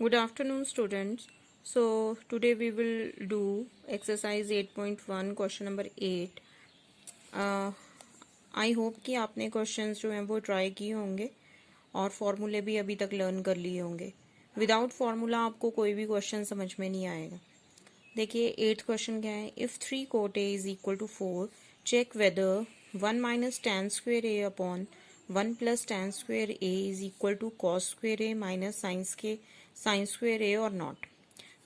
Good afternoon, students. So, today we will do exercise 8.1 question number 8. I hope कि आपने questions जो हैं वो ट्राई किए होंगे और फॉर्मूले भी अभी तक लर्न कर लिए होंगे. विदाउट फार्मूला आपको कोई भी क्वेश्चन समझ में नहीं आएगा. देखिए 8th क्वेश्चन क्या है. If 3 cot a is equal to 4, check whether 1 minus tan square a upon 1 plus tan square a is equal to cos square a minus sine square a और नॉट.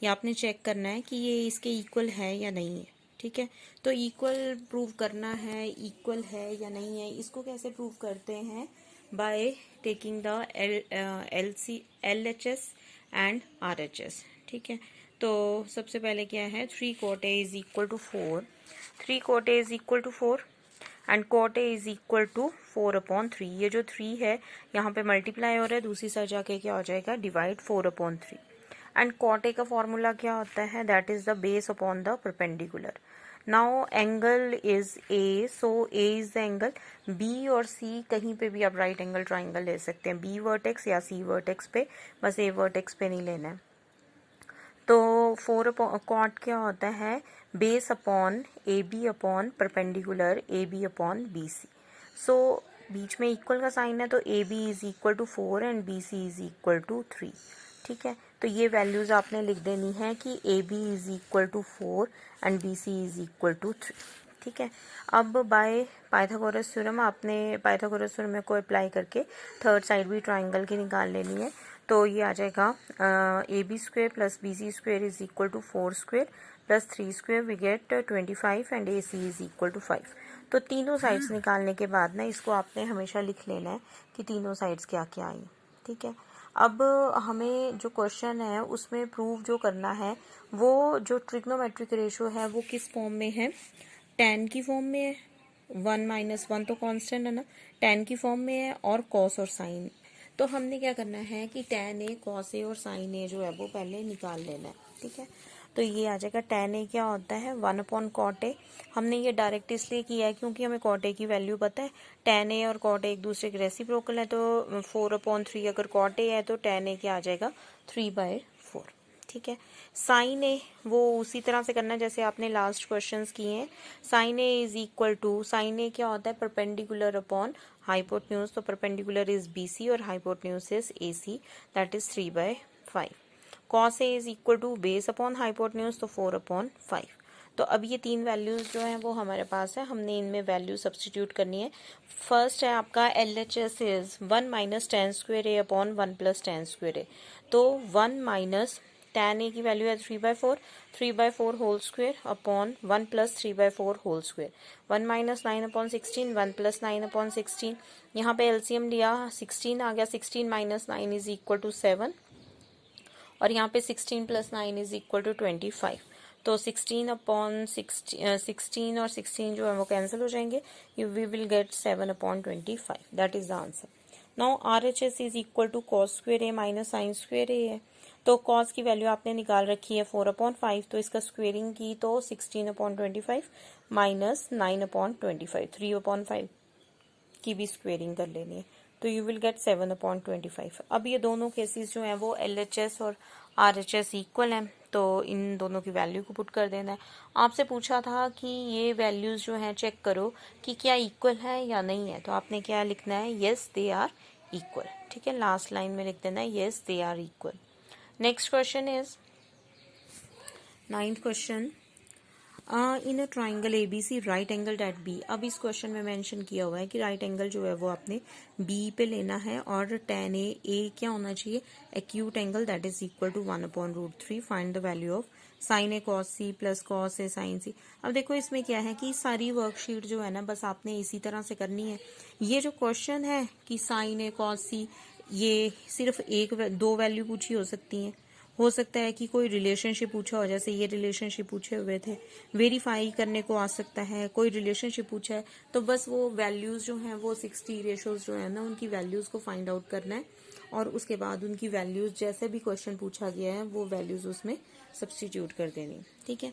ये आपने चेक करना है कि ये इसके इक्वल है या नहीं है. ठीक है, तो इक्वल प्रूव करना है, इक्वल है या नहीं है. इसको कैसे प्रूव करते हैं? By taking the LHS and RHS. ठीक है, तो सबसे पहले क्या है, 3 cot a is equal to 4. 3 cot a is equal to 4 and cot a is equal to 4/3. ये जो 3 है यहाँ पे मल्टीप्लाई हो रहा है, दूसरी साइड जाके क्या हो जाएगा, डिवाइड 4/3. एंड cot a का फॉर्मूला क्या होता है, that is the base upon the perpendicular. Now angle is A, so A is the angle. B और C कहीं पे भी आप राइट एंगल ट्राइंगल ले सकते हैं, B वर्टेक्स या C वर्टेक्स पे, बस A वर्टेक्स पे नहीं लेना है. तो 4 cot क्या होता है, base upon AB upon perpendicular AB upon BC. So बीच में इक्वल का साइन है तो AB is equal to 4 and BC is equal to 3. ठीक है, तो ये वैल्यूज आपने लिख देनी है कि AB is equal to 4 and BC is equal to 3. ठीक है, अब बाय पाइथागोरस थ्योरम आपने पाइथागोरस थ्योरम को अप्लाई करके थर्ड साइड भी ट्राइंगल की निकाल लेनी है. तो ये आ जाएगा AB square plus BC square is equal to 4 square plus 3 square, we get 25 and AC is equal to 5. तो तीनों साइड्स निकालने के बाद ना इसको आपने हमेशा लिख लेना है कि तीनों साइड्स क्या क्या आई. ठीक है, अब हमें जो क्वेश्चन है उसमें प्रूव जो करना है वो जो ट्रिग्नोमेट्रिक रेशियो है वो किस फॉर्म में है, tan की फॉर्म में है. 1 माइनस 1 तो कांस्टेंट है ना, tan की फॉर्म में है और cos और sin. तो हमने क्या करना है कि tan a, cos a और sin a जो है वो पहले निकाल लेना है. ठीक है, तो ये आ जाएगा tan a क्या होता है 1/cot a. हमने ये डायरेक्ट इसलिए किया है क्योंकि हमें cot a की वैल्यू पता है. tan a और cot a एक दूसरे के रेसिप्रोकल है, तो 4/3 अगर cot a है तो tan a क्या आ जाएगा 3/4. ठीक है, साइन ए वो उसी तरह से करना है जैसे आपने लास्ट क्वेश्चंस किए हैं. Sine A is equal to, sine A क्या होता है, परपेंडिकुलर अपॉन हाइपोटेन्यूज. तो परपेंडिकुलर इज BC और hypotenuse is AC, that is 3/5. Cos A is equal to base upon hypotenuse, तो 4/5. तो अब ये तीन वैल्यूज जो हैं वो हमारे पास है, हमने इनमें वैल्यू सब्सटीट्यूट करनी है. फर्स्ट है आपका LHS is 1 minus tan square a upon 1 plus tan square a. तो 1 माइनस tan a की वैल्यू है 3/4, 3/4 whole square upon 1 plus 3/4 whole square. 1 minus 9/16, 1 plus 9/16. यहाँ पे LCM लिया, 16 आ गया, 16 माइनस 9 इज इक्वल टू 7 और यहाँ पे 16 प्लस 9 इज इक्वल टू 25. तो 16 और 16 जो है वो कैंसिल हो जाएंगे, we will get 7/25. That is the answer. Now RHS is equal to cos square a minus sine square a है. तो cos की वैल्यू आपने निकाल रखी है 4/5, तो इसका स्क्वेयरिंग की तो 16/25 माइनस 9/25, 3/5 की भी स्क्वेयरिंग कर लेनी है, तो यू विल गेट 7/25. अब ये दोनों केसेस जो हैं वो LHS और RHS इक्वल हैं, तो इन दोनों की वैल्यू को पुट कर देना है. आपसे पूछा था कि ये वैल्यूज जो हैं चेक करो कि क्या इक्वल है या नहीं है, तो आपने क्या लिखना है, येस दे आर इक्वल. ठीक है, लास्ट लाइन में लिख देना है yes they are equal. Next question is 9th question. In a triangle ABC right angle at B. अब इस क्वेश्चन में मेंशन किया हुआ है कि राइट एंगल जो है वो आपने B पे लेना है और tan A क्या होना चाहिए, acute angle, that is equal to 1/√3. Find the value of sine A cos C plus cos A sin C. अब देखो इसमें क्या है कि सारी वर्कशीट जो है ना बस आपने इसी तरह से करनी है. ये जो क्वेश्चन है कि साइन A cos C, ये सिर्फ दो वैल्यू पूछी हो सकती हैं. हो सकता है कि कोई रिलेशनशिप पूछा हो, जैसे ये रिलेशनशिप पूछे हुए थे, वेरीफाई करने को आ सकता है. कोई रिलेशनशिप पूछा है तो बस वो वैल्यूज जो हैं वो 60 रेशोज जो है ना उनकी वैल्यूज को फाइंड आउट करना है और उसके बाद उनकी वैल्यूज जैसे भी क्वेश्चन पूछा गया है वो वैल्यूज उसमें सब्सटीट्यूट कर देनी. ठीक है,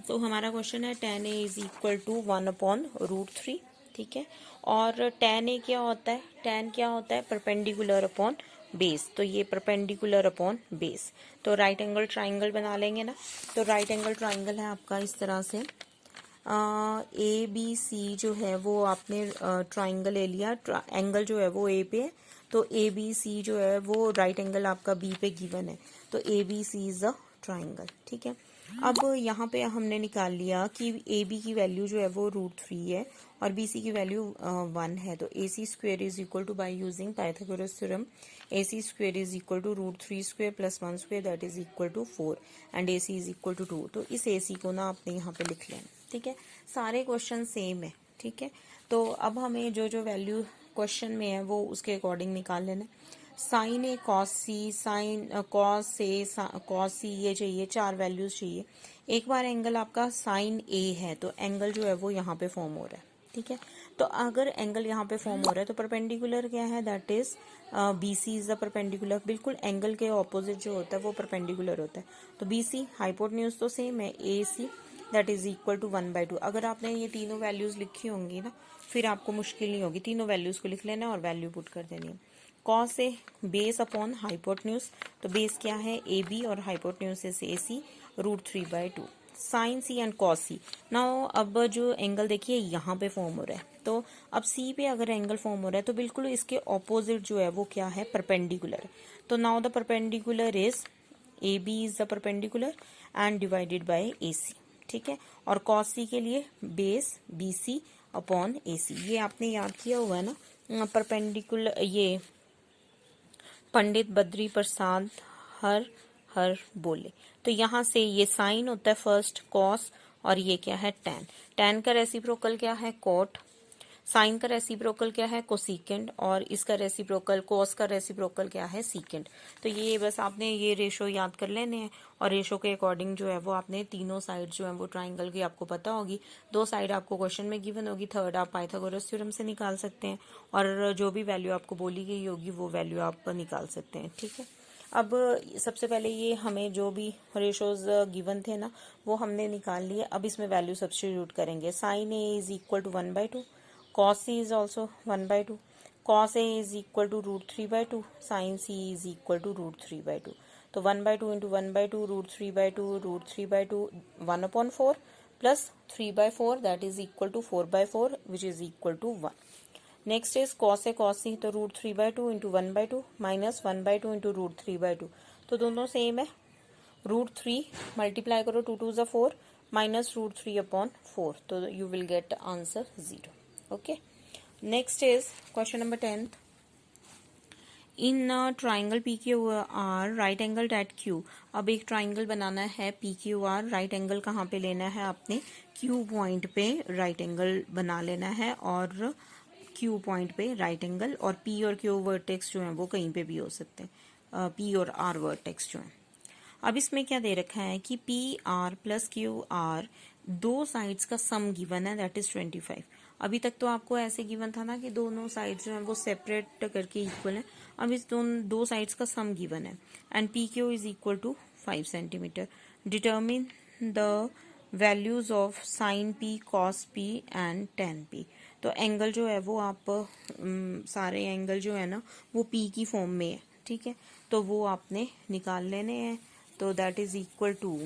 तो हमारा क्वेश्चन है tan A is equal to 1/√3. ठीक है, और tan A क्या होता है, tan क्या होता है, परपेंडिकुलर अपॉन बेस, तो ये परपेंडिकुलर अपॉन बेस। तो राइट एंगल ट्राइंगल बना लेंगे ना। तो राइट एंगल ट्राइंगल है आपका इस तरह से, ए बी सी जो है वो आपने ट्राइंगल ले लिया, एंगल जो है वो ए पे है, तो ए बी सी जो है वो राइट एंगल आपका बी पे गिवन है, तो A B C is a triangle. ठीक है, अब यहाँ पे हमने निकाल लिया कि ए बी की वैल्यू जो है वो √3 है और बी सी की वैल्यू 1 है, तो A C square is equal to, by using Pythagoras theorem, A C square is equal to √3 square plus 1 square that is equal to 4 and A C is equal to 2। तो इस ए सी को ना आपने यहाँ पे लिख लेना। ठीक है, सारे क्वेश्चन सेम है। ठीक है, तो अब हमें जो जो वैल्यू क्वेश्चन में है वो उसके अकॉर्डिंग निकाल लेना। Sign A cos C, sine cos A cos सी, ये चाहिए, 4 वैल्यूज चाहिए। एक बार एंगल आपका साइन ए है तो एंगल जो है वो यहाँ पे फॉर्म हो रहा है। ठीक है, तो अगर एंगल यहाँ पे फॉर्म हो रहा है तो परपेंडिकुलर क्या है, that is B C is the perpendicular. बिल्कुल एंगल के ऑपोजिट जो होता है वो परपेंडिकुलर होता है। तो बी सी, हाइपोटेन्यूज तो सेम है, A C that is equal to 1/2। अगर आपने ये तीनों वैल्यूज लिखी होंगी ना फिर आपको मुश्किल नहीं होगी, तीनों वैल्यूज को लिख लेना और वैल्यू पुट कर देनी है। Cos A base upon hypotenuse, तो बेस क्या है ए बी और hypotenuse is A C, √3/2। Sine C and cos C. Now अब जो एंगल देखिए यहाँ पे फॉर्म हो रहा है, तो अब सी पे अगर एंगल फॉर्म हो रहा है तो बिल्कुल इसके ऑपोजिट जो है वो क्या है, परपेंडिकुलर है। तो now the perpendicular is A B is the perpendicular and divided by A C. ठीक है, और कॉस सी के लिए base B C upon A C, ये आपने याद किया हुआ है ना। परपेंडिकुलर, ये पंडित बद्री प्रसाद हर हर बोले, तो यहाँ से ये साइन होता है फर्स्ट, कॉस, और ये क्या है, टैन। टैन का रेसिप्रोकल क्या है, कोट। साइन का रेसिप्रोकल क्या है, कोसिकेंड, और इसका रेसिप्रोकल, कॉस का रेसिप्रोकल क्या है, सीकेंड। तो ये बस आपने ये रेशो याद कर लेने हैं और रेशो के अकॉर्डिंग जो है वो आपने तीनों साइड जो है वो ट्राइंगल की आपको पता होगी। 2 साइड आपको क्वेश्चन में गिवन होगी, थर्ड आप पाइथागोरस थ्योरम से निकाल सकते हैं और जो भी वैल्यू आपको बोली गई होगी वो वैल्यू आप निकाल सकते हैं। ठीक है, अब सबसे पहले ये हमें जो भी रेशोज गिवन थे ना वो हमने निकाल लिए। अब इसमें वैल्यू सब्स्टिट्यूट करेंगे। Sine A is equal to 1/2, cos c is also 1/2, cos a is equal to √3/2, sin c is equal to √3/2। तो 1/2 into 1/2 √3/2, √3/2 1/4 plus 3/4 that is equal to 4/4 which is equal to 1। Next is cos a cos c, तो √3/2 into 1/2 minus 1/2 into √3/2, तो दोनों same है। √3 multiply करो, 2 2 4 minus √3/4, तो you will get answer 0। Okay, next is question number 10। In triangle P Q R right angle at Q. अब एक triangle बनाना है P Q R, right angle कहाँ पे लेना है आपने, क्यू पॉइंट पे राइट एंगल बना लेना है और क्यू पॉइंट पे राइट एंगल, और पी और क्यू वर्टेक्स जो है वो कहीं पे भी हो सकते हैं, पी और आर वर्टेक्स जो है। अब इसमें क्या दे रखा है कि P R plus Q are, 2 sides का सम गिवन है दैट इज 25। अभी तक तो आपको ऐसे गिवन था ना कि दोनों साइड्स जो है वो सेपरेट करके इक्वल है, अब इस दो साइड्स का सम गिवन है and P Q is equal to 5 centimetre. Determine the values of sine P, cos P and tan P. तो एंगल जो है वो आप सारे एंगल जो है ना वो पी की फॉर्म में है। ठीक है, तो वो आपने निकाल लेने हैं, तो दैट इज इक्वल टू,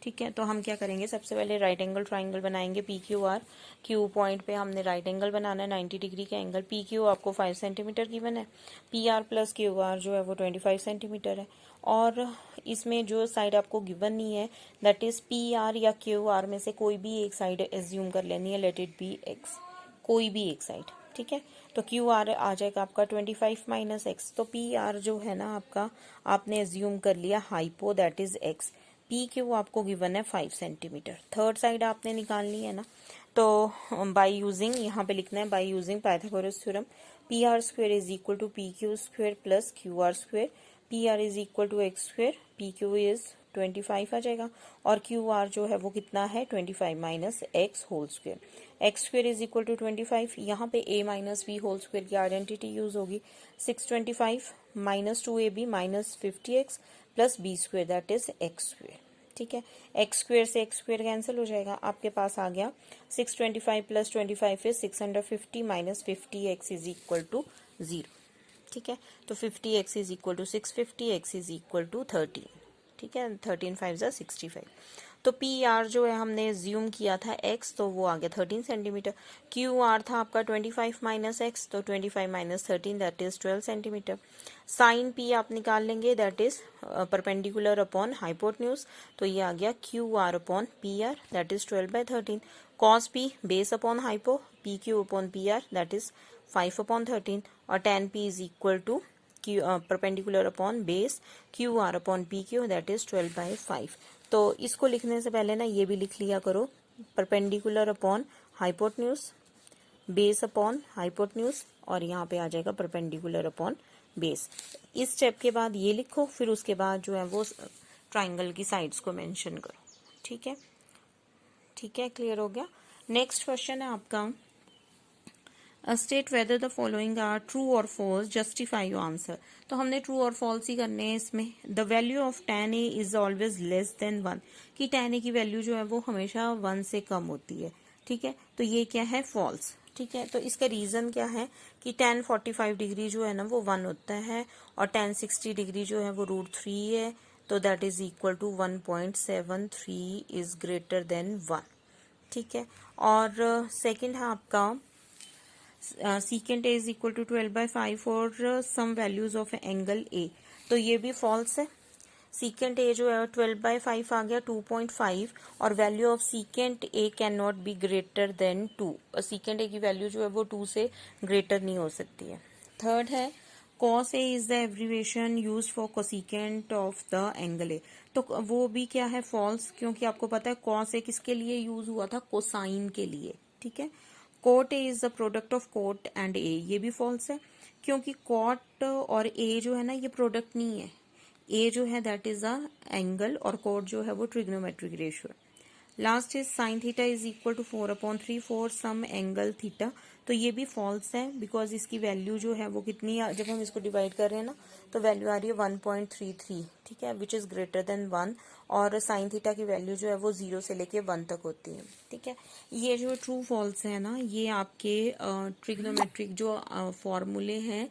ठीक है, तो हम क्या करेंगे, सबसे पहले राइट एंगल ट्राइंगल बनाएंगे P Q are. Q point पे हमने राइट एंगल बनाना है 90 डिग्री का एंगल। पी क्यू आपको 5 सेंटीमीटर गिवन है, P R plus Q are जो है वो 25 सेंटीमीटर है, और इसमें जो साइड आपको गिवन नहीं है दैट इज पी आर या क्यू आर में से कोई भी एक साइड एज्यूम कर लेनी है, लेट इट बी एक्स, कोई भी एक साइड। ठीक है, तो क्यू आर आ जाएगा आपका 25 माइनस एक्स, तो पी आर जो है ना आपका आपने एज्यूम कर लिया hypo that is x, P Q आपको गिवन है 5 सेंटीमीटर। थर्ड साइड आपने निकालनी है ना, तो बाय यूजिंग, यहाँ पे लिखना है by using Pythagoras theorem, P R square is equal to P Q square plus Q R square, P R is equal to X square, P Q is 25 आ जाएगा, और क्यू आर जो है वो कितना है 25 minus X whole square, X square is equal to 25। यहाँ पे a minus B whole square की आइडेंटिटी यूज होगी, 625 minus 2ab minus 50x plus B square that is X square. ठीक है, एक्स स्क्वेयर से एक्स स्क्वेयर कैंसिल हो जाएगा, आपके पास आ गया 625 plus 25 is 650 minus 50x is equal to 0। ठीक है। तो 50x is equal to 650, x is equal to 13, ठीक है। 13 5 ज़ा 65। तो पी आर जो है हमने ज्यूम किया था x, तो वो आ गया 13 सेंटीमीटर। क्यू आर था आपका 25 माइनस एक्स, तो 25 minus 13 that is 12 centimetre. Sine P आप निकाल लेंगे, that is perpendicular upon hypotenuse, तो ये आ गया Q R upon P R, that is 12/13। Cos P base upon hypo, P Q upon P R, that is 5/13। और tan p is equal to perpendicular upon base Q R upon P Q, that is 12/5। तो इसको लिखने से पहले ना ये भी लिख लिया करो, perpendicular upon hypotenuse, base upon hypotenuse, और यहाँ पे आ जाएगा परपेंडिकुलर अपॉन बेस। इस स्टेप के बाद ये लिखो, फिर उसके बाद जो है वो ट्राइंगल की साइड्स को मेंशन करो, ठीक है। ठीक है, क्लियर हो गया। नेक्स्ट क्वेश्चन है आपका, state whether the following are true और फॉल्स, जस्टिफाई योर आंसर। तो हमने ट्रू और फॉल्स ही करने हैं इसमें। The value of tan a is always less than 1, कि tan a की वैल्यू जो है वो हमेशा 1 से कम होती है, ठीक है। तो ये क्या है, फॉल्स, ठीक है। तो इसका रीजन क्या है कि tan 45 डिग्री जो है ना वो 1 होता है, और tan 60 डिग्री जो है वो √3 है, तो that is equal to 1.73 is greater than 1, ठीक है। और सेकंड है आपका, secant a is equal to 12/5 for some values of angle A, तो ये भी फॉल्स है। secant a जो है 12/5 आ गया 2.5, और value of secant a can not be greater than 2, और secant a की वैल्यू जो है वो 2 से ग्रेटर नहीं हो सकती है। थर्ड है, cos a is the abbreviation use for cosecant of the angle A, तो वो भी क्या है, फॉल्स, क्योंकि आपको पता है cos a किसके लिए यूज हुआ था, कोसाइन के लिए, ठीक है। Cot A is the product of cot and A, ये भी फॉल्स है, क्योंकि कॉट और ए जो है ना ये प्रोडक्ट नहीं है। ए जो है दैट इज अ एंगल, और कॉट जो है वो ट्रिग्नोमेट्रिक रेशियो है। Last is sine theta is equal to 4/3 for some angle theta, तो ये भी फॉल्स है, बिकॉज इसकी वैल्यू जो है वो कितनी है, जब हम इसको डिवाइड कर रहे हैं ना तो वैल्यू आ रही है 1.33, ठीक है, विच इज ग्रेटर देन 1, और साइन थीटा की वैल्यू जो है वो 0 से लेके 1 तक होती है, ठीक है। ये जो ट्रू फॉल्स है ना, ये आपके ट्रिग्नोमेट्रिक जो फॉर्मूले हैं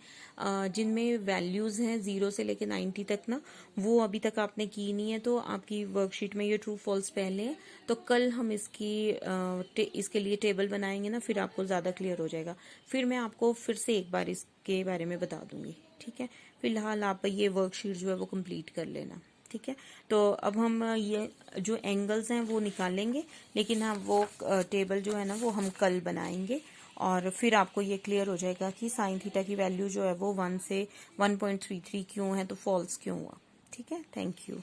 जिनमें वैल्यूज हैं 0 से लेके 90 तक ना, वो अभी तक आपने की नहीं है, तो आपकी वर्कशीट में ये ट्रू फॉल्स पहले है। तो कल हम इसके लिए टेबल बनाएंगे ना, फिर आपको ज्यादा क्लियर हो जाएगा, फिर मैं आपको फिर से एक बार इसके बारे में बता दूंगी, ठीक है। फिलहाल आप ये वर्कशीट जो है वो कंप्लीट कर लेना, ठीक है। तो अब हम ये जो एंगल्स हैं वो निकालेंगे, लेकिन हाँ वो टेबल जो है ना वो हम कल बनाएंगे, और फिर आपको ये क्लियर हो जाएगा कि साइन थीटा की वैल्यू जो है वो 1 से 1.33 क्यों है, तो फॉल्स क्यों हुआ, ठीक है। Thank you.